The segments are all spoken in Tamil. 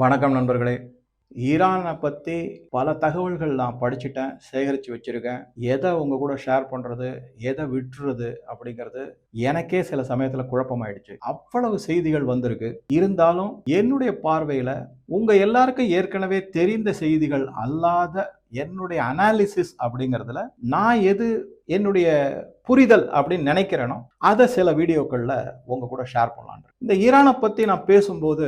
வணக்கம் நண்பர்களே. ஈரானை பத்தி பல தகவல்கள் நான் படிச்சுட்டேன், சேகரிச்சு வச்சிருக்கேன். எத உங்க கூட ஷேர் பண்றது, எத விட்டுறது அப்படிங்கிறது எனக்கே சில சமயத்துல குழப்பமாயிடுச்சு. அவ்வளவு செய்திகள் வந்திருக்கு. இருந்தாலும் என்னுடைய பார்வையில உங்க எல்லாருக்கும் ஏற்கனவே தெரிந்த செய்திகள் அல்லாத என்னுடைய அனாலிசிஸ் அப்படிங்கிறதுல நான் எது என்னுடைய புரிதல் அப்படின்னு நினைக்கிறேனோ அதை சில வீடியோக்கள்ல உங்க கூட ஷேர் பண்ணலாம். இந்த ஈரானை பத்தி நான் பேசும்போது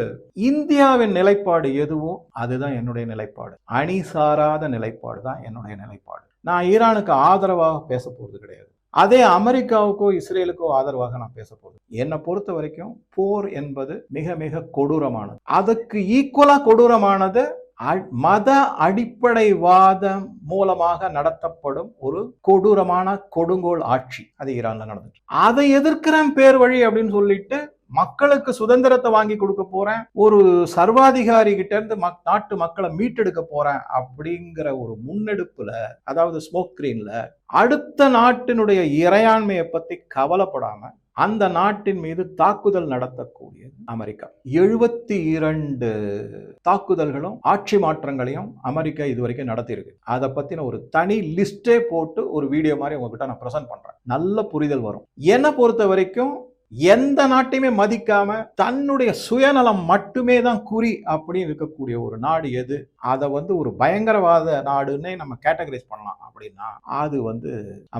இந்தியாவின் நிலைப்பாடு எதுவோ அதுதான் என்னுடைய நிலைப்பாடு. அணி சாராத நிலைப்பாடு தான் என்னுடைய நிலைப்பாடு. நான் ஈரானுக்கு ஆதரவாக பேச போறது கிடையாது. அதே அமெரிக்காவுக்கோ இஸ்ரேலுக்கோ ஆதரவாக நான் பேச போறது. என்னை பொறுத்த வரைக்கும் போர் என்பது மிக மிக கொடூரமானது. அதுக்கு ஈக்குவலா கொடூரமானது மத அடிப்படைவாதம் மூலமாக நடத்தப்படும் ஒரு கொடூரமான கொடுங்கோல் ஆட்சி. அது ஈரான்ல நடந்துச்சு. அதை எதிர்க்கிறேன் பேர் வழி அப்படின்னு சொல்லிட்டு மக்களுக்கு சுதந்திரத்தை வாங்கி கொடுக்க போறேன், ஒரு சர்வாதிகாரி கிட்ட இருந்து நாட்டு மக்களை மீட்டெடுக்க போறேன் அப்படிங்கிற ஒரு முன்னெடுப்புல, அதாவது ஸ்மோக் ஸ்கிரீன்ல அடுத்த நாட்டினுடைய இறையாண்மையை பத்தி கவலைப்படாம அந்த நாட்டின் மீது தாக்குதல் நடத்தக்கூடியது அமெரிக்கா. 72 தாக்குதல்களும் ஆட்சி மாற்றங்களையும் அமெரிக்கா இதுவரைக்கும் நடத்தியிருக்கு. அதை பத்தின ஒரு தனி லிஸ்டே போட்டு ஒரு வீடியோ மாதிரி உங்ககிட்ட நான் பிரசன்ட் பண்றேன். நல்ல புரிதல் வரும். என்னை பொறுத்த வரைக்கும் எந்த நாட்டையுமே மதிக்காம தன்னுடைய சுயநலம் மட்டுமே தான் குறி அப்படின்னு இருக்கக்கூடிய ஒரு நாடு எது, அதை ஒரு பயங்கரவாத நாடுன்னே நம்ம கேட்டகரைஸ் பண்ணலாம் அப்படின்னா அது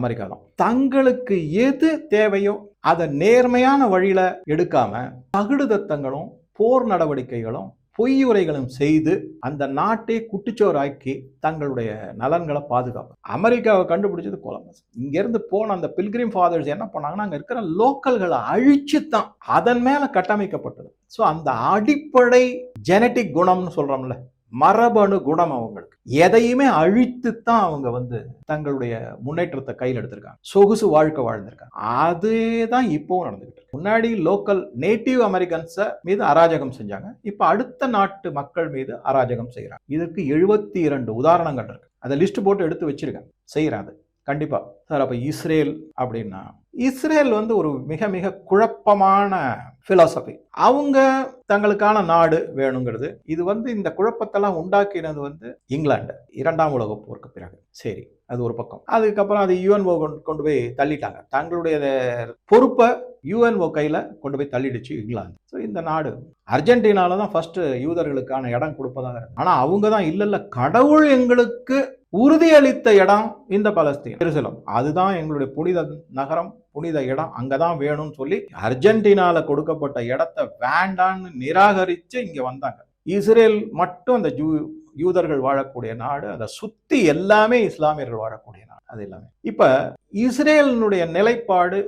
அமெரிக்கா தான். தங்களுக்கு எது தேவையோ அதை நேர்மையான வழியில எடுக்காம தகுடுதத்தங்களும் போர் நடவடிக்கைகளும் பொய்யுரைகளும் செய்து அந்த நாட்டை குட்டிச்சோராக்கி தங்களுடைய நலன்களை பாதுகாப்பு. அமெரிக்காவை கண்டுபிடிச்சது கொலம்பஸ். இங்க இருந்து போன அந்த பில்கிரிம் ஃபாதர்ஸ் என்ன பண்ணாங்கன்னா அங்க இருக்கிற லோக்கல்களை அழிச்சுத்தான் அதன் மேல கட்டமைக்கப்பட்டது. ஸோ அந்த அடிப்படை ஜெனட்டிக் குணம்னு சொல்றோம்ல, மரபணு குணம் அவங்களுக்கு. எதையுமே அழித்துத்தான் அவங்க தங்களுடைய முன்னேற்றத்தை கையில் எடுத்திருக்காங்க, சொகுசு வாழ்க்கை வாழ்ந்திருக்காங்க. அதேதான் இப்பவும் நடந்துகிட்டு இருக்கு. முன்னாடி லோக்கல் நேட்டிவ் அமெரிக்கன்ஸ் மீது அராஜகம் செஞ்சாங்க, இப்ப அடுத்த நாட்டு மக்கள் மீது அராஜகம் செய்யறாங்க. இதற்கு 72 உதாரணங்கள் இருக்கு. அதை லிஸ்ட் போட்டு எடுத்து வச்சிருக்கேன், செய்யறாங்க கண்டிப்பா. சார் அப்ப இஸ்ரேல் அப்படின்னா, இஸ்ரேல் ஒரு மிக மிக குழப்பமான பிலாசபி. அவங்க தங்களுக்கான நாடு வேணுங்கிறது. இது இந்த குழப்பத்தெல்லாம் உண்டாக்கினது இங்கிலாந்து 2ஆம் உலக போருக்கு பிறகு. சரி, அது ஒரு பக்கம். அதுக்கப்புறம் அது யுஎன்ஓ கொண்டு போய் தள்ளிட்டாங்க. தங்களுடைய பொறுப்பை யுஎன்ஓ கையில கொண்டு போய் தள்ளிடுச்சு இங்கிலாந்து. ஸோ இந்த நாடு அர்ஜென்டினால தான் ஃபர்ஸ்ட் யூதர்களுக்கான இடம் கொடுப்பதாக இருக்கு. ஆனா அவங்க தான் இல்ல கடவுள் எங்களுக்கு உறுதியளித்த இடம் இந்த பலஸ்தீன், எருசலேம், அதுதான் எங்களுடைய புனித நகரம், புனித இடம், அங்கதான் வேணும்னு சொல்லி அர்ஜென்டினால கொடுக்கப்பட்ட இடத்தை வேண்டான்னு நிராகரிச்சு இங்க வந்தாங்க. இஸ்ரேல் மட்டும் அந்த யூதர்கள் வாழக்கூடிய நாடு, அதை சுத்தி எல்லாமே இஸ்லாமியர்கள் வாழக்கூடிய நாடு. அது எல்லாமே இப்ப இஸ்ரேலினுடைய நிலைப்பாடு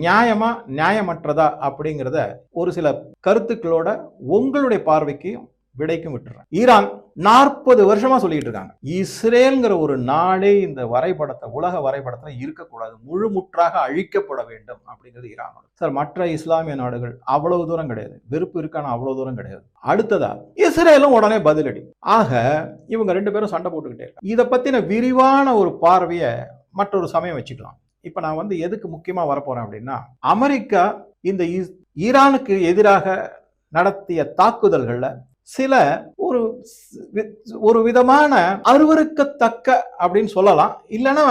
நியாயமா நியாயமற்றதா அப்படிங்கிறத ஒரு சில கருத்துக்களோட உங்களுடைய பார்வைக்கு விடைக்கும் விட்டுறேன். ஈரான் 40 வருஷமா சொல்லிட்டு இருக்காங்க இஸ்ரேல்ங்கிற ஒரு நாடே இந்த வரைபடத்தை, உலக வரைபடத்துல இருக்கக்கூடாது, முழுமுற்றாக அழிக்கப்பட வேண்டும் அப்படிங்கிறது ஈரானோட. சார் மற்ற இஸ்லாமிய நாடுகள் அவ்வளவு தூரம் கிடையாது, வெறுப்பு இருக்கான அவ்வளவு தூரம் கிடையாது. அடுத்ததா இஸ்ரேலும் உடனே பதிலடி. ஆக இவங்க 2 பேரும் சண்டை போட்டுக்கிட்டே இருக்காங்க. இதை பத்தின விரிவான ஒரு பார்வையை மற்றொரு சமயம் வச்சுக்கலாம். இப்ப நான் எதுக்கு முக்கியமா வரப்போறேன் அப்படின்னா, அமெரிக்கா இந்த ஈரானுக்கு எதிராக நடத்திய தாக்குதல்கள்ல சில ஒரு விதமான அருவருக்கத்தக்க அப்படின்னு சொல்லலாம், இல்லைன்னா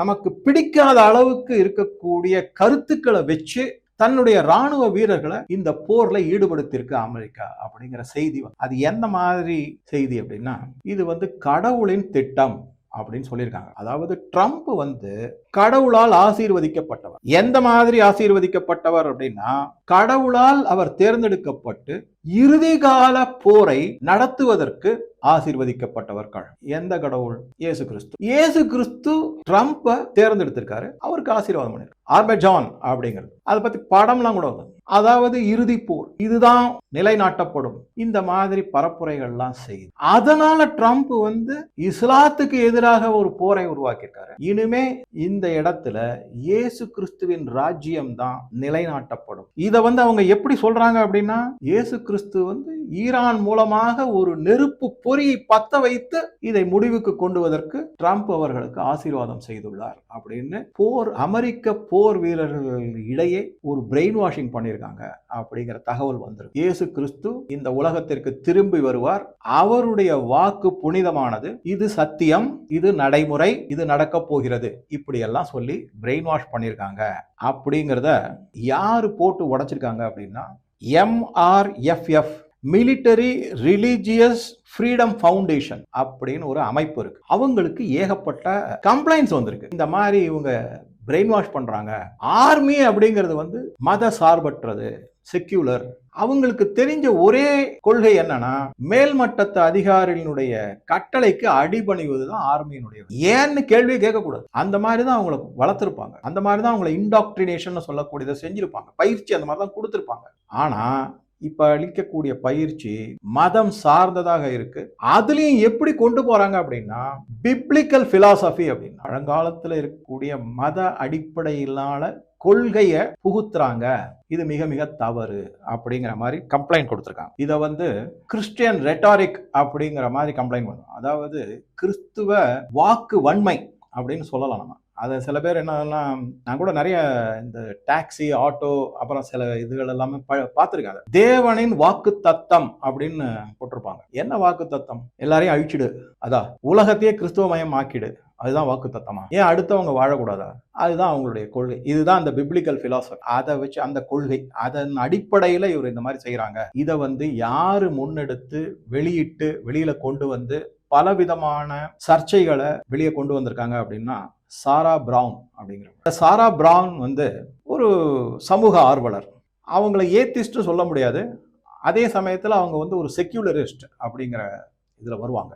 நமக்கு பிடிக்காத அளவுக்கு இருக்கக்கூடிய கருத்துக்களை வச்சு தன்னுடைய ராணுவ வீரர்களை இந்த போர்ல ஈடுபடுத்தியிருக்கு அமெரிக்கா அப்படிங்கிற செய்தி. அது என்ன மாதிரி செய்தி அப்படின்னா, இது கடவுளின் திட்டம் அப்படின்னு சொல்லியிருக்காங்க. அதாவது ட்ரம்ப் கடவுளால் ஆசீர்வதிக்கப்பட்டவர். எந்த மாதிரி ஆசீர்வதிக்கப்பட்டவர் அப்படின்னா, கடவுளால் அவர் தேர்ந்தெடுக்கப்பட்டு இறுதி கால போரை நடத்துவதற்கு ஆசீர்வதிக்கப்பட்டவர். எந்த கடவுள்? இயேசு கிறிஸ்து. இயேசு கிறிஸ்து ட்ரம்ப்பை தேர்ந்தெடுத்திருக்காரு, அவருக்கு ஆசீர்வாதம் பண்ணிருக்காரு. ஆர்மேஜான் அப்படிங்கிறது அதை பத்தி படம்லாம் கூட வந்தது. அதாவது இறுதி போர் இதுதான் நிலைநாட்டப்படும், இந்த மாதிரி பரப்புரைகள்லாம் செய்யுது. அதனால ட்ரம்ப் இஸ்லாத்துக்கு எதிராக ஒரு போரை உருவாக்கியிருக்காரு. இனிமே இந்த இடத்துல இயேசு கிறிஸ்துவின் ராஜ்யம் தான் நிலைநாட்டப்படும். இதை அவங்க எப்படி சொல்றாங்க அப்படின்னா, இயேசு கிறிஸ்து ஈரான் மூலமாக ஒரு நெருப்பு பொறியை பத்த வைத்து இதை முடிவுக்கு கொண்டுவதற்கு ட்ரம்ப் அவர்களுக்கு ஆசீர்வாதம் செய்துள்ளார் அப்படின்னு அமெரிக்க போர் போர் வீரர்கள் இடையே ஒரு பிரெயின் வாஷிங் பண்ணியிருக்காங்க அப்படிங்கிற தகவல் வந்திருக்கு. இயேசு கிறிஸ்து இந்த உலகத்திற்கு திரும்பி வருவார், அவருடைய வாக்கு புனிதமானது, இது சத்தியம், இது நடைமுறை, இது நடக்க போகிறது, இப்படி எல்லாம் சொல்லி பிரெயின் வாஷ் பண்ணியிருக்காங்க. அப்படிங்கிறத யாரு போட்டு உடைச்சிருக்காங்க அப்படின்னா MRFF, military religious freedom foundation அப்படின்னு ஒரு அமைப்பு இருக்கு. அவங்களுக்கு ஏகப்பட்ட கம்ப்ளைண்ட்ஸ் வந்திருக்கு. இந்த மாதிரி இவங்க பிரெயின் வாஷ் பண்றாங்க. ஆர்மி அப்படிங்கிறது வந்து மத சார்பற்றது, செக்யூலர். அவங்களுக்கு தெரிஞ்ச ஒரே கொள்கை என்னன்னா, மேல்மட்டத்து அதிகாரிகளுடைய கட்டளைக்கு அடிபணிவதுதான் ஆர்மியினுடைய. ஏன்னு கேள்வியே கேட்கக்கூடாது. அந்த மாதிரி தான் அவங்களை வளர்த்திருப்பாங்க, அந்த மாதிரி தான் அவங்களை இன்டாக்ட்ரினேஷன் சொல்லக்கூடியதை செஞ்சிருப்பாங்க, பயிற்சி அந்த மாதிரி தான் கொடுத்திருப்பாங்க. ஆனா இப்ப அளிக்கக்கூடிய பயிற்சி மதம் சார்ந்ததாக இருக்கு. அதுலயும் எப்படி கொண்டு போறாங்க அப்படின்னா, பிப்ளிக்கல் பிலாசபி அப்படின்னு பழங்காலத்துல இருக்கக்கூடிய மத அடிப்படையிலான கொள்கையை புகுத்துறாங்க. இது மிக மிக தவறு அப்படிங்கிற மாதிரி கம்ப்ளைண்ட் கொடுத்திருக்காங்க. இதை வந்து கிறிஸ்டியன் ரெட்டாரிக் அப்படிங்கிற மாதிரி கம்ப்ளைண்ட் பண்ணுவோம். அதாவது கிறிஸ்துவ வாக்கு வன்மை அப்படின்னு சொல்லலாம். நம்ம அதை சில பேர் என்னன்னா, நான் கூட நிறைய இந்த டாக்ஸி, ஆட்டோ, அப்புறம் சில இதுகள் எல்லாமே பார்த்துருக்காங்க. தேவனின் வாக்கு தத்தம் அப்படின்னு போட்டிருப்பாங்க. என்ன வாக்கு தத்தம்? எல்லாரையும் அழிச்சிடு, அதான் உலகத்தையே கிறிஸ்துவமயம் ஆக்கிடு, அதுதான் வாக்கு தத்தமா? ஏன் அடுத்தவங்க வாழக்கூடாதா? அதுதான் அவங்களுடைய கொள்கை. இதுதான் அந்த பிப்ளிக்கல் பிலாசபி. அதை வச்சு அந்த கொள்கை, அதன் அடிப்படையில இவர் இந்த மாதிரி செய்யறாங்க. இதை வந்து யாரு முன்னெடுத்து வெளியிட்டு வெளியில கொண்டு வந்து பலவிதமான சர்ச்சைகளை வெளியே கொண்டு வந்திருக்காங்க அப்படின்னா சாரா பிரவுன் அப்படிங்கிற. சாரா பிரவுன் வந்து ஒரு சமூக ஆர்வலர். அவங்களை ஏத்திஸ்ட் சொல்ல முடியாது, அதே சமயத்தில் அவங்க வந்து ஒரு செக்யூலரிஸ்ட் அப்படிங்கிற இதுல வருவாங்க.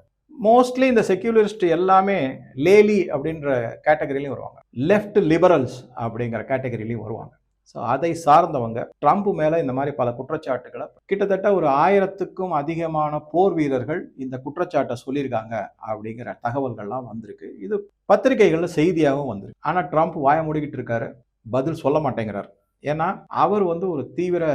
மோஸ்ட்லி இந்த செக்யூலரிஸ்ட் எல்லாமே லேலி அப்படின்ற கேட்டகரியிலையும் வருவாங்க, லெஃப்ட் லிபரல்ஸ் அப்படிங்கிற கேட்டகரியிலையும் வருவாங்க. ஸோ அதை சார்ந்தவங்க ட்ரம்ப் மேலே இந்த மாதிரி பல குற்றச்சாட்டுகளை, கிட்டத்தட்ட ஒரு 1000க்கும் அதிகமான போர் வீரர்கள் இந்த குற்றச்சாட்டை சொல்லியிருக்காங்க அப்படிங்கிற தகவல்கள்லாம் வந்திருக்கு. இது பத்திரிகைகளில் செய்தியாகவும் வந்திருக்கு. ஆனால் ட்ரம்ப் வாய மூடிக்கிட்டு இருக்காரு, பதில் சொல்ல மாட்டேங்கிறார். ஏன்னா அவர் வந்து ஒரு தீவிர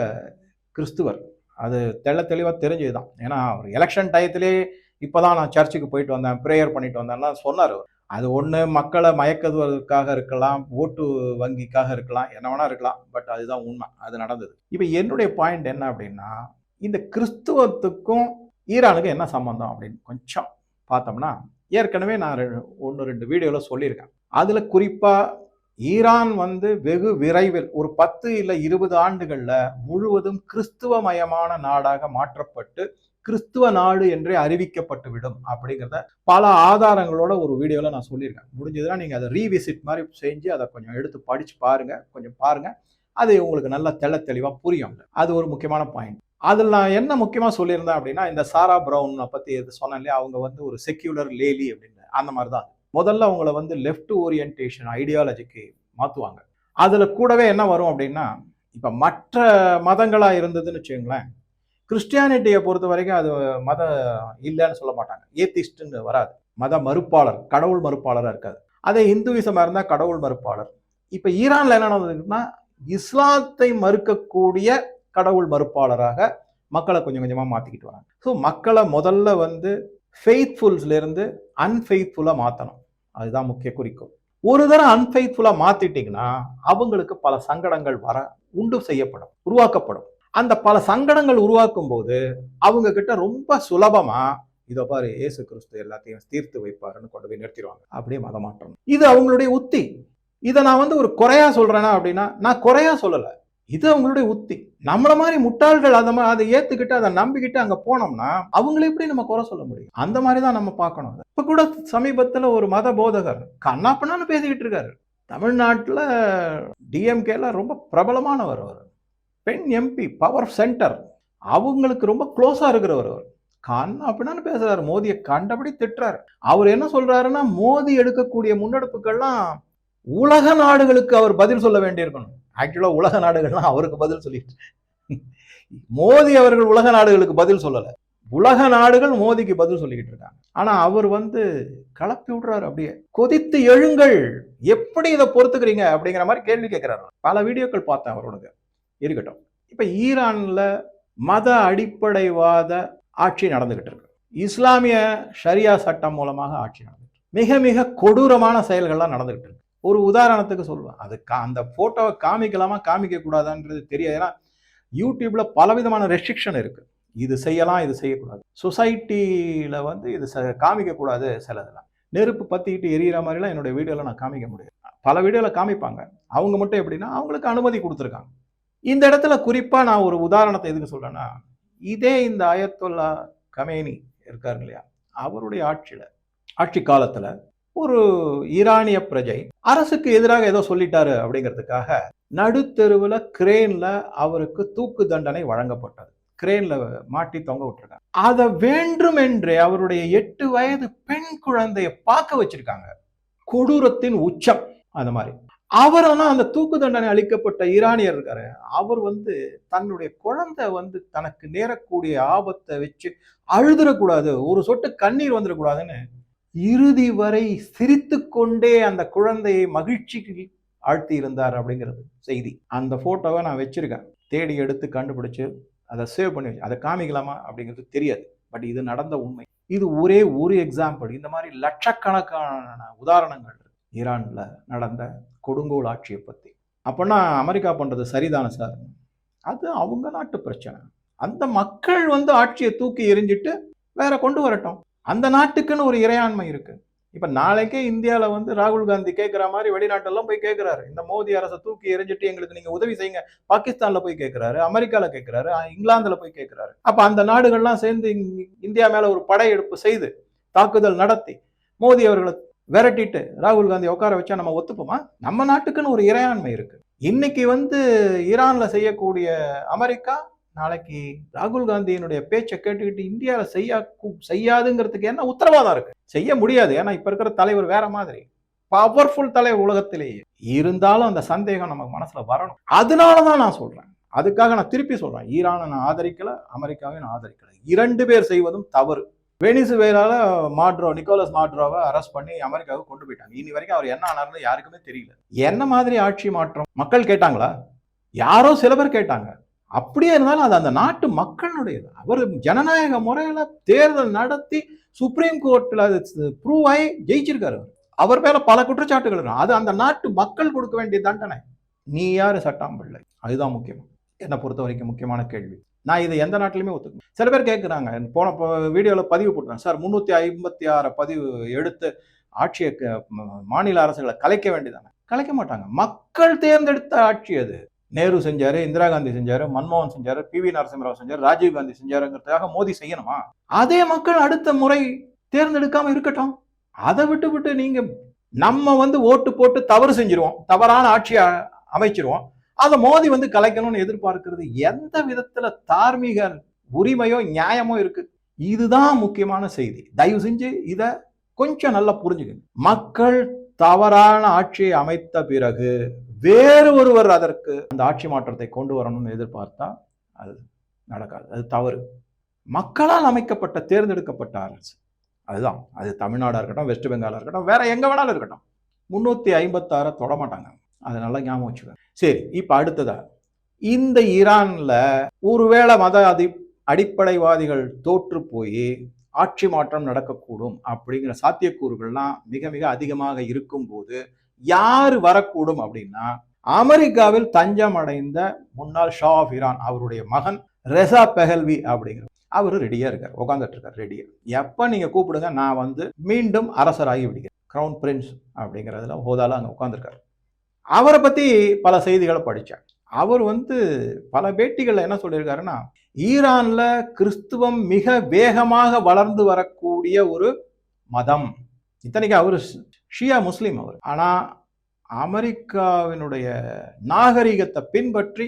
கிறிஸ்துவர், அது தெளிவாக தெரிஞ்சதுதான். ஏன்னா அவர் எலெக்ஷன் டயத்திலே இப்போதான் நான் சர்ச்சுக்கு போயிட்டு வந்தேன், ப்ரேயர் பண்ணிட்டு வந்தேன்னா சொன்னார். அது ஒன்று மக்களை மயக்குவதற்காக இருக்கலாம், ஓட்டு வங்கிக்காக இருக்கலாம், என்ன வேணா இருக்கலாம். பட் அதுதான் உண்மை, அது நடந்தது. இப்போ என்னுடைய பாயிண்ட் என்ன அப்படின்னா, இந்த கிறிஸ்துவத்துக்கும் ஈரானுக்கும் என்ன சம்பந்தம் அப்படின்னு கொஞ்சம் பார்த்தோம்னா, ஏற்கனவே நான் 1-2 வீடியோவில் சொல்லியிருக்கேன். அதில் குறிப்பாக ஈரான் வந்து வெகு விரைவில் ஒரு 10 இல்லை 20 ஆண்டுகளில் முழுவதும் கிறிஸ்துவமயமான நாடாக மாற்றப்பட்டு கிறிஸ்துவ நாடு என்றே அறிவிக்கப்பட்டுவிடும் அப்படிங்கிறத பல ஆதாரங்களோட ஒரு வீடியோவில் நான் சொல்லியிருக்கேன். முடிஞ்சதுன்னா நீங்கள் அதை ரீவிசிட் மாதிரி செஞ்சு அதை கொஞ்சம் எடுத்து படித்து கொஞ்சம் பாருங்க, அது உங்களுக்கு நல்லா தெளிவாக புரியும். அது ஒரு முக்கியமான பாயிண்ட். அதில் நான் என்ன முக்கியமாக சொல்லியிருந்தேன் அப்படின்னா, இந்த சாரா பிரவுனை பற்றி சொன்னேன் இல்லையா, அவங்க வந்து ஒரு செக்யூலர் லேலி அப்படின்னு. அந்த மாதிரி தான் முதல்ல அவங்கள வந்து லெஃப்ட் ஓரியன்டேஷன் ஐடியாலஜிக்கு மாற்றுவாங்க. அதில் கூடவே என்ன வரும் அப்படின்னா, இப்போ மற்ற மதங்களாக இருந்ததுன்னு வச்சுங்களேன், கிறிஸ்டியானிட்டியை பொறுத்த வரைக்கும் அது மத இல்லைன்னு சொல்ல மாட்டாங்க, ஏத்திஸ்ட்னு வராது, மத மறுப்பாளர், கடவுள் மறுப்பாளராக இருக்காது. அதே இந்துவிசமாக இருந்தால் கடவுள் மறுப்பாளர். இப்போ ஈரானில் என்ன நடந்ததுன்னா, இஸ்லாத்தை மறுக்கக்கூடிய கடவுள் மறுப்பாளராக மக்களை கொஞ்சம் கொஞ்சமாக மாற்றிக்கிட்டு வராங்க. ஸோ மக்களை முதல்ல வந்து ஃபெய்த்ஃபுல்ஸ்லேருந்து அன்ஃபெய்த்ஃபுல்லாக மாற்றணும், அதுதான் முக்கிய குறிக்கோள். ஒரு தடவை அன்ஃபெய்த்ஃபுல்லாக மாற்றிட்டிங்கன்னா அவங்களுக்கு பல சங்கடங்கள் உண்டு செய்யப்படும், உருவாக்கப்படும். அந்த பல சங்கடங்கள் உருவாக்கும் போது அவங்க கிட்ட ரொம்ப சுலபமா இதோ பாரு இயேசு கிறிஸ்து எல்லாத்தையும் தீர்த்து வைப்பாருன்னு கொண்டு போய் நிறுத்திடுவாங்க. அப்படியே மதமாற்றம். இது அவங்களுடைய உத்தி. இதை நான் வந்து ஒரு குறையா சொல்றேன்னா அப்படின்னா, நான் குறையா சொல்லல, இது அவங்களுடைய உத்தி. நம்மள மாதிரி முட்டாள்கள் அதை ஏத்துக்கிட்டு அதை நம்பிக்கிட்டு அங்க போனோம்னா அவங்களை எப்படி நம்ம குறை சொல்ல முடியும்? அந்த மாதிரிதான் நம்ம பார்க்கணும். இப்ப கூட சமீபத்துல ஒரு மத போதகர் கண்ணாப்பண்ணான்னு பேசிக்கிட்டு இருக்காரு. தமிழ்நாட்டுல டிஎம்கேல ரொம்ப பிரபலமானவர், அவர் பெண் எம்பி, பவர் சென்டர், அவங்களுக்கு ரொம்ப க்ளோஸா இருக்கிறவர். அவர் அப்படின்னு பேசுறாரு, மோதியை கண்டபடி திட்டுறாரு. அவர் என்ன சொல்றாருன்னா, மோதி எடுக்கக்கூடிய முன்னெடுப்புகள்லாம் உலக நாடுகளுக்கு அவர் பதில் சொல்ல வேண்டியிருக்கணும். ஆக்சுவலா உலக நாடுகள்லாம் அவருக்கு பதில் சொல்லிட்டு, மோதி அவர்கள் உலக நாடுகளுக்கு பதில் சொல்லல, உலக நாடுகள் மோதிக்கு பதில் சொல்லிக்கிட்டு இருக்காங்க. ஆனா அவர் வந்து கலப்பி விடுறாரு, அப்படியே கொதித்து எழுங்கள், எப்படி இதை பொறுத்துக்கிறீங்க அப்படிங்கிற மாதிரி கேள்வி கேட்கிறாரு. பல வீடியோக்கள் பார்த்தேன் அவரோட. இருக்கட்டும். இப்ப ஈரான்ல மத அடிப்படைவாத ஆட்சி நடந்துகிட்டு இருக்கு. இஸ்லாமிய ஷரியா சட்டம் மூலமாக ஆட்சி நடந்துட்டு, மிக மிக கொடூரமான செயல்கள்லாம் நடந்துகிட்டு இருக்கு. ஒரு உதாரணத்துக்கு சொல்லுவேன். அது அந்த போட்டோவை காமிக்கலாமா காமிக்க கூடாதான்றது தெரியாது. ஏன்னா யூடியூப்ல பலவிதமான ரெஸ்ட்ரிக்ஷன் இருக்கு. இது செய்யலாம், இது செய்யக்கூடாது. சொசைட்டில வந்து இது காமிக்க கூடாது சிலதெல்லாம். நெருப்பு பத்திக்கிட்டு எரியிற மாதிரிலாம் என்னுடைய வீடியோல நான் காமிக்க முடியாது. பல வீடியோல காமிப்பாங்க. அவங்க மட்டும் எப்படின்னா அவங்களுக்கு அனுமதி கொடுத்துருக்காங்க. இந்த இடத்துல குறிப்பா நான் ஒரு உதாரணத்தை எதுக்கு சொல்றேன்னா, இதே இந்த அயத்துல்லா கமேனி இருக்காரு இல்லையா, அவருடைய ஆட்சி காலத்துல ஒரு ஈரானிய பிரஜை அரசுக்கு எதிராக ஏதோ சொல்லிட்டாரு அப்படிங்கிறதுக்காக நடுத்தெருவுல கிரேன்ல அவருக்கு தூக்கு தண்டனை வழங்கப்பட்டது. கிரேன்ல மாட்டி தொங்க விட்டுருக்காங்க. அதை வேண்டுமென்றே அவருடைய 8 வயது பெண் குழந்தைய பார்க்க வச்சிருக்காங்க. கொடூரத்தின் உச்சம். அந்த மாதிரி அவர் ஆனா அந்த தூக்கு தண்டனை அளிக்கப்பட்ட ஈரானியர் இருக்காரு, அவர் வந்து தன்னுடைய குழந்தை வந்து தனக்கு நேரக்கூடிய ஆபத்தை வச்சு அழுதுறக்கூடாது, ஒரு சொட்டு கண்ணீர் வந்துடக்கூடாதுன்னு இறுதி வரை சிரித்து கொண்டே அந்த குழந்தையை மகிழ்ச்சிக்கு ஆழ்த்தி இருந்தார் அப்படிங்கிறது செய்தி. அந்த போட்டோவை நான் வச்சிருக்கேன். தேடி எடுத்து கண்டுபிடிச்சு அதை சேவ் பண்ணி வச்சு அதை காமிக்கலாமா அப்படிங்கிறது தெரியாது. பட் இது நடந்த உண்மை. இது ஒரே ஒரு எக்ஸாம்பிள். இந்த மாதிரி லட்சக்கணக்கான உதாரணங்கள் ஈரான்ல நடந்த கொடுங்கோல் ஆட்சியை பத்தி. அப்போனா அமெரிக்கா பண்றது சரிதானே சார்? அது அவங்க நாட்டு பிரச்சனை. அந்த மக்கள் வந்து ஆட்சியை தூக்கி எறிஞ்சிட்டு வேற கொண்டு வரட்டும். அந்த நாட்டுக்குன்னு ஒரு இறையாண்மை இருக்கு. இப்ப நாளைக்கே இந்தியாவில வந்து ராகுல் காந்தி கேட்கிற மாதிரி வெளிநாட்டெல்லாம் போய் கேட்கிறாரு, இந்த மோடி அரசை தூக்கி எறிஞ்சிட்டு எங்களுக்கு நீங்க உதவி செய்யுங்க. பாகிஸ்தான்ல போய் கேட்கிறாரு, அமெரிக்கால கேட்கிறாரு, இங்கிலாந்துல போய் கேட்கிறாரு. அப்ப அந்த நாடுகள்லாம் சேர்ந்து இந்தியா மேல ஒரு படையெடுப்பு செய்து தாக்குதல் நடத்தி மோடி அவர்களை விரட்டிட்டு ராகுல் காந்தி உட்கார வச்சா நம்ம ஒத்துப்போமா? நம்ம நாட்டுக்குன்னு ஒரு இறையாண்மை இருக்கு. இன்னைக்கு வந்து ஈரான்ல செய்யக்கூடிய அமெரிக்கா நாளைக்கு ராகுல் காந்தியினுடைய பேச்சை கேட்டுக்கிட்டு இந்தியாவில் செய்யாதுங்கிறதுக்கு என்ன உத்தரவாதம் இருக்கு? செய்ய முடியாது. ஏன்னா இப்ப இருக்கிற தலைவர் வேற மாதிரி பவர்ஃபுல் தலைவர் உலகத்திலேயே. இருந்தாலும் அந்த சந்தேகம் நமக்கு மனசுல வரணும். அதனாலதான் நான் சொல்றேன். அதுக்காக நான் திருப்பி சொல்றேன், ஈரானை நான் ஆதரிக்கல, அமெரிக்காவை நான் ஆதரிக்கல. 2 பேர் செய்வதும் தவறு. வெனிசுவேலால நிக்கோலஸ் மாட்ரோவை அரெஸ்ட் பண்ணி அமெரிக்காவுக்கு கொண்டு போயிட்டாங்க. இனி வரைக்கும் அவர் என்ன ஆனார்னு யாருக்குமே தெரியல. என்ன மாதிரி ஆட்சி மாற்றம்? மக்கள் கேட்டாங்களா? யாரோ சில பேர் கேட்டாங்க. அப்படியே இருந்தாலும் அது அந்த நாட்டு மக்களுடையது. அவர் ஜனநாயக முறையில தேர்தல் நடத்தி சுப்ரீம் கோர்ட்ல ப்ரூவ் ஆகி ஜெயிச்சிருக்காரு. அவர் மேல பல குற்றச்சாட்டுகள் இருக்கு. அது அந்த நாட்டு மக்கள் கொடுக்க வேண்டிய தண்டனை. நீ யாரு சட்டம் பிள்ளை? அதுதான் முக்கியம். என்னை பொறுத்த வரைக்கும் முக்கியமான கேள்வி. நான் இதை எந்த நாட்டிலுமே ஒத்துக்கணும். சில பேர் கேட்குறாங்க, போன வீடியோவில் பதிவு போட்டுறேன் சார், 356 பதிவு எடுத்து ஆட்சியை மாநில அரசுகளை கலைக்க வேண்டியதானே? கலைக்க மாட்டாங்க. மக்கள் தேர்ந்தெடுத்த ஆட்சி அது. நேரு செஞ்சாரு, இந்திரா காந்தி செஞ்சாரு, மன்மோகன் செஞ்சாரு, PV நரசிம்மராவ் செஞ்சாரு, ராஜீவ் காந்தி செஞ்சாருங்கிறதுக்காக மோடி செய்யணுமா? அதே மக்கள் அடுத்த முறை தேர்ந்தெடுக்காம இருக்கட்டும். அதை விட்டு நீங்க நம்ம வந்து ஓட்டு போட்டு தவறு செஞ்சிருவோம், தவறான ஆட்சியை அமைச்சிருவோம், அதை மோடி வந்து கலைக்கணும்னு எதிர்பார்க்கிறது எந்த விதத்துல தார்மீக உரிமையோ நியாயமோ இருக்கு? இதுதான் முக்கியமான செய்தி. தயவு செஞ்சு இத கொஞ்சம் நல்லா புரிஞ்சுக்கணும். மக்கள் தவறான ஆட்சியை அமைத்த பிறகு வேறு ஒருவர் அதற்கு அந்த ஆட்சி மாற்றத்தை கொண்டு வரணும்னு எதிர்பார்த்தா அது நடக்காது. அது தவறு. மக்களால் அமைக்கப்பட்ட தேர்ந்தெடுக்கப்பட்ட அரசு அதுதான். அது தமிழ்நாடா இருக்கட்டும், வெஸ்ட் பெங்காலா இருக்கட்டும், வேற எங்க வேணாலும் இருக்கட்டும், 356 தொட மாட்டாங்க. அதை நல்லா ஞாபகம் வச்சுக்கோங்க. சரி, இப்ப அடுத்ததா இந்த ஈரான்ல ஒருவேளை மத அடிப்படைவாதிகள் தோற்று போய் ஆட்சி மாற்றம் நடக்கக்கூடும் அப்படிங்கிற சாத்தியக்கூறுகள்லாம் மிக மிக அதிகமாக இருக்கும் போது யாரு வரக்கூடும் அப்படின்னா, அமெரிக்காவில் தஞ்சம் அடைந்த முன்னாள் ஷா ஆஃப் ஈரான் அவருடைய மகன் ரெசா பெஹல்வி அப்படிங்கிற அவரு ரெடியா இருக்காரு, உட்காந்துட்டு இருக்காரு ரெடியா. எப்ப நீங்க கூப்பிடுங்க, நான் வந்து மீண்டும் அரசராகி விடுகிறேன். கிரவுன் பிரின்ஸ் அப்படிங்கிறதுல ஹோதால அங்க உட்காந்துருக்காரு. அவரை பத்தி பல செய்திகளை படிச்சேன். அவர் வந்து பல பேட்டிகள்ல என்ன சொல்லியிருக்காருன்னா, ஈரான்ல கிறிஸ்துவம் மிக வேகமாக வளர்ந்து வரக்கூடிய ஒரு மதம். இத்தனைக்கு அவரு ஷியா முஸ்லீம் அவர். ஆனா அமெரிக்காவினுடைய நாகரிகத்தை பின்பற்றி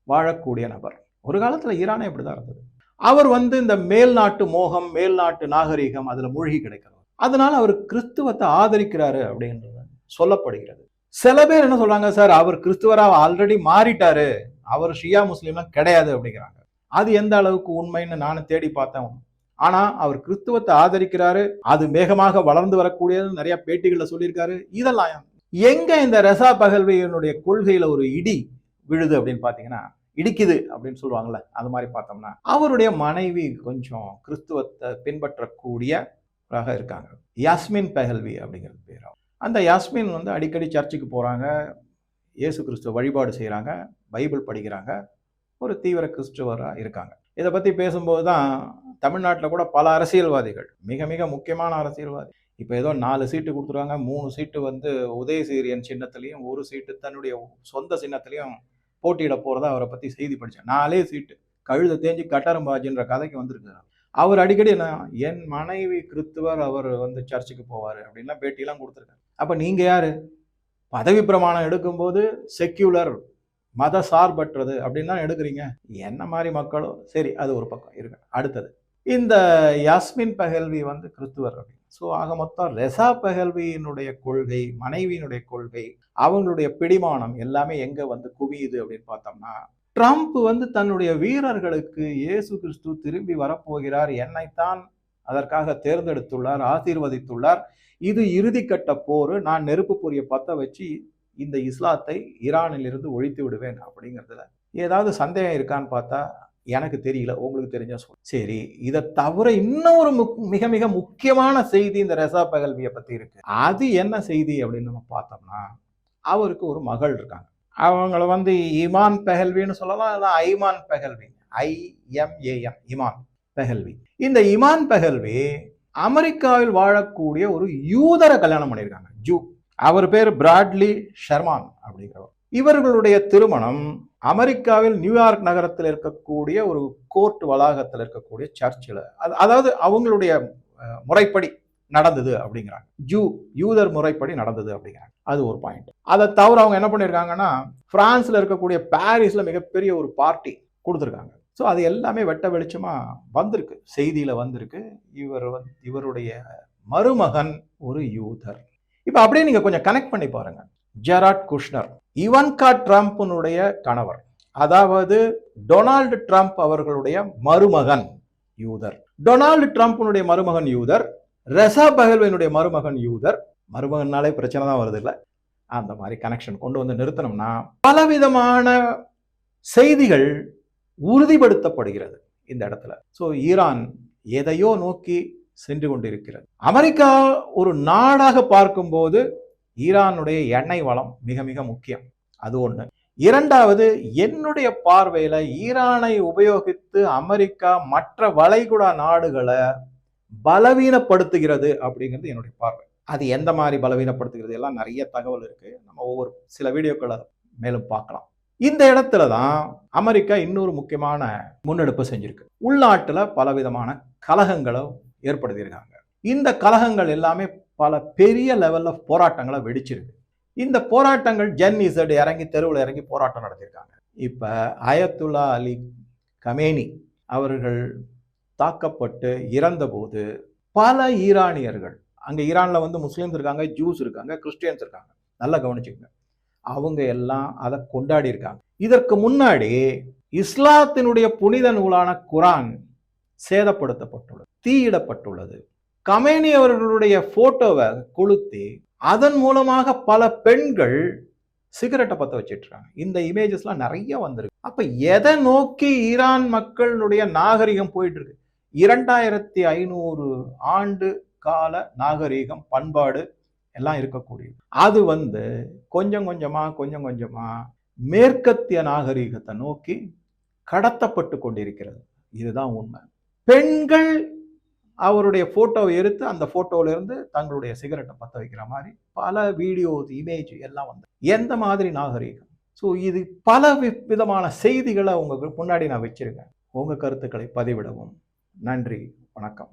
வாழக்கூடிய நபர். ஒரு காலத்துல ஈரானே இப்படிதான் இருந்தது. அவர் வந்து இந்த மேல்நாட்டு மோகம், மேல்நாட்டு நாகரிகம் அதுல மூழ்கி கிடைக்கிறார். அதனால அவர் கிறிஸ்துவத்தை ஆதரிக்கிறாரு அப்படின்றது சொல்லப்படுகிறது. சில பேர் என்ன சொல்றாங்க, சார் அவர் கிறிஸ்துவரா ஆல்ரெடி மாறிட்டாரு, அவர் ஷியா முஸ்லீம்லாம் கிடையாது அப்படிங்கிறாங்க. அது எந்த அளவுக்கு உண்மைன்னு நானும் தேடி பார்த்தேன். ஆனா அவர் கிறிஸ்துவத்தை ஆதரிக்கிறாரு, அது வேகமாக வளர்ந்து வரக்கூடியது நிறைய பேட்டிகள்ல சொல்லியிருக்காரு. இதெல்லாம் எங்க இந்த ரெசா பகல்வியினுடைய கொள்கையில ஒரு இடி விழுது அப்படின்னு பாத்தீங்கன்னா, இடிக்குது அப்படின்னு சொல்லுவாங்கல்ல, அது மாதிரி பார்த்தோம்னா அவருடைய மனைவி கொஞ்சம் கிறிஸ்துவத்தை பின்பற்றக்கூடியவராக இருக்காங்க. யாஸ்மின் பெஹல்வி அப்படிங்கிறது பேர். அந்த யாஸ்மின் வந்து அடிக்கடி சர்ச்சுக்கு போகிறாங்க, இயேசு கிறிஸ்துவ வழிபாடு செய்கிறாங்க, பைபிள் படிக்கிறாங்க, ஒரு தீவிர கிறிஸ்துவராக இருக்காங்க. இதை பற்றி பேசும்போது தான் தமிழ்நாட்டில் கூட பல அரசியல்வாதிகள், மிக மிக முக்கியமான அரசியல்வாதி, இப்போ ஏதோ 4 சீட்டு கொடுத்துருவாங்க, 3 சீட்டு வந்து உதயசூரியன் சின்னத்திலையும், 1 சீட்டு தன்னுடைய சொந்த சின்னத்திலையும் போட்டியிட போகிறதா அவரை பற்றி செய்தி படித்தேன். 4 சீட்டு கழுத தேஞ்சு கட்டரம்பாஜின்ற கதைக்கு வந்திருக்காரு. அவர் அடிக்கடி என் மனைவி கிறிஸ்துவர், அவர் வந்து சர்ச்சுக்கு போவார் அப்படின்லாம் பேட்டியெல்லாம் கொடுத்துருக்காரு. அப்போ நீங்கள் யார்? பதவி பிரமாணம் எடுக்கும்போது செக்யூலர், மத சார்பற்றது அப்படின்னு தான் எடுக்கிறீங்க. என்ன மாதிரி மக்களோ சரி, அது ஒரு பக்கம் இருக்கு. அடுத்தது இந்த யாஸ்மின் பெஹல்வி வந்து கிறிஸ்துவர் அப்படின்னு. ஸோ ஆக மொத்தம் ரெசா பெஹல்வியினுடைய கொள்கை, மனைவியினுடைய கொள்கை, அவங்களுடைய பிடிமானம் எல்லாமே எங்க வந்து குவியுது அப்படின்னு பார்த்தோம்னா, ட்ரம்ப் வந்து தன்னுடைய வீரர்களுக்கு இயேசு கிறிஸ்து திரும்பி வரப்போகிறார், என்னைத்தான் அதற்காக தேர்ந்தெடுத்துள்ளார், ஆசீர்வதித்துள்ளார், இது இறுதிக்கட்ட போர், நான் நெருப்பு பொரிய பற்ற வச்சு இந்த இஸ்லாத்தை ஈரானில் இருந்து ஒழித்து விடுவேன் அப்படிங்கிறதுல ஏதாவது சந்தேகம் இருக்கான்னு பார்த்தா எனக்கு தெரியல, உங்களுக்கு தெரிஞ்சா சொல்ல. சரி, இதை தவிர இன்னொரு மிக மிக முக்கியமான செய்தி இந்த ரெசா பெஹல்வியை பத்தி இருக்கு. அது என்ன செய்தி அப்படின்னு நம்ம பார்த்தோம்னா, அவருக்கு ஒரு மகள் இருக்காங்க. அவங்கள வந்து இமான் பெஹல்வின்னு சொல்லலாம், இல்லை ஐமான் பெஹல்வி, IMAN, இமான் பெஹல்வி. இந்த இமான் பெஹல்வி அமெரிக்காவில் வாழக்கூடிய ஒரு யூதரை கல்யாணம் பண்ணியிருக்காங்க, ஜூ. அவர் பேர் பிராட்லி ஷெர்மான் அப்படிங்கிறவர். இவர்களுடைய திருமணம் அமெரிக்காவில் நியூயார்க் நகரத்தில் இருக்கக்கூடிய ஒரு கோர்ட் வளாகத்தில் இருக்கக்கூடிய சர்ச்சில், அதாவது அவங்களுடைய முறைப்படி நடந்தது அப்படிங்கிறாங்க. யூதர் முறைப்படி நடந்தது அப்படிங்கிறாங்க. அது ஒரு பாயிண்ட். அதை தவிர அவங்க என்ன பண்ணியிருக்காங்கன்னா, பிரான்ஸ்ல இருக்கக்கூடிய பாரிஸ்ல மிகப்பெரிய ஒரு பார்ட்டி கொடுத்துருக்காங்க. ஸோ அது எல்லாமே வெட்ட வெளிச்சமா வந்திருக்கு, செய்தியில வந்திருக்கு. இவருடைய மருமகன் ஒரு யூதர். இப்போ அப்படியே நீங்க கொஞ்சம் கனெக்ட் பண்ணி பாருங்க. ஜெராட் குஷ்னர், இவன்கா ட்ரம்ப்னுடைய கணவர், அதாவது டொனால்டு ட்ரம்ப் அவர்களுடைய மருமகன் யூதர். டொனால்டு ட்ரம்ப்னுடைய மருமகன் யூதர், ரெசா பெஹல்வியினுடைய மருமகன் யூதர். மருமகனாலே பிரச்சனை தான் வருது இல்லை, அந்த மாதிரி கனெக்ஷன் கொண்டு வந்து நிறுத்தணும்னா பலவிதமான செய்திகள் உறுதிப்படுத்தப்படுகிறது இந்த இடத்துல. ஸோ ஈரான் எதையோ நோக்கி சென்று கொண்டிருக்கிறது. அமெரிக்கா ஒரு நாடாக பார்க்கும்போது ஈரானுடைய எண்ணெய் வளம் மிக மிக முக்கியம், அது ஒண்ணு. இரண்டாவது, என்னுடைய பார்வையில ஈரானை உபயோகித்து அமெரிக்கா மற்ற வளைகுடா நாடுகளை பலவீனப்படுத்துகிறது அப்படிங்கிறது என்னுடைய பார்வை. அது எந்த மாதிரி பலவீனப்படுத்துகிறது எல்லாம் நிறைய தகவல் இருக்கு, நம்ம ஒவ்வொரு சில வீடியோக்களை மேலும் பார்க்கலாம். இந்த இடத்துல தான் அமெரிக்கா இன்னொரு முக்கியமான முன்னெடுப்பு செஞ்சிருக்கு. உள்நாட்டுல பலவிதமான கலகங்களை ஏற்படுத்தியிருக்காங்க. இந்த கலகங்கள் எல்லாமே பல பெரிய லெவல்ல போராட்டங்களை வெடிச்சிருக்கு. இந்த போராட்டங்கள் ஜென் இறங்கி தெருவில் இறங்கி போராட்டம் நடத்தியிருக்காங்க. இப்ப அயத்துல்லா அலி கமேனி அவர்கள் தாக்கப்பட்டு இறந்தபோது பல ஈரானியர்கள், அங்க ஈரான்ல வந்து முஸ்லிம்ஸ் இருக்காங்க, ஜூஸ் இருக்காங்க, கிறிஸ்டியன்ஸ் இருக்காங்க, நல்லா கவனிச்சுக்கோங்க, அவங்க எல்லாம் அதை கொண்டாடி இருக்காங்க. இதற்கு முன்னாடி இஸ்லாத்தினுடைய புனித நூலான குரான் சேதப்படுத்தப்பட்டுள்ளது, தீயிடப்பட்டுள்ளது. கமேனி அவர்களுடைய போட்டோவை கொளுத்தி அதன் மூலமாக பல பெண்கள் சிகரெட்டை பற்ற வச்சிட்டு இருக்காங்க. இந்த இமேஜஸ்லாம் நிறைய வந்திருக்கு. அப்ப எதை நோக்கி ஈரான் மக்களுடைய நாகரிகம் போயிட்டு இருக்கு? 2500 ஆண்டு கால நாகரிகம், பண்பாடு எல்லாம் இருக்கக்கூடியது. அது வந்து கொஞ்சம் கொஞ்சமா மேற்கத்திய நாகரிகத்தை நோக்கி கடத்தப்பட்டு கொண்டிருக்கிறது. இதுதான் உண்மை. பெண்கள் அவருடைய போட்டோவை எடுத்து அந்த போட்டோல இருந்து தங்களுடைய சிகரெட்டை பற்ற வைக்கிற மாதிரி பல வீடியோஸ், இமேஜ் எல்லாம் வந்து எந்த மாதிரி நாகரிகம்? ஸோ இது பல விதமான செய்திகளை உங்களுக்கு முன்னாடி நான் வச்சிருக்கேன். உங்க கருத்துக்களை பதிவிடவும். நன்றி, வணக்கம்.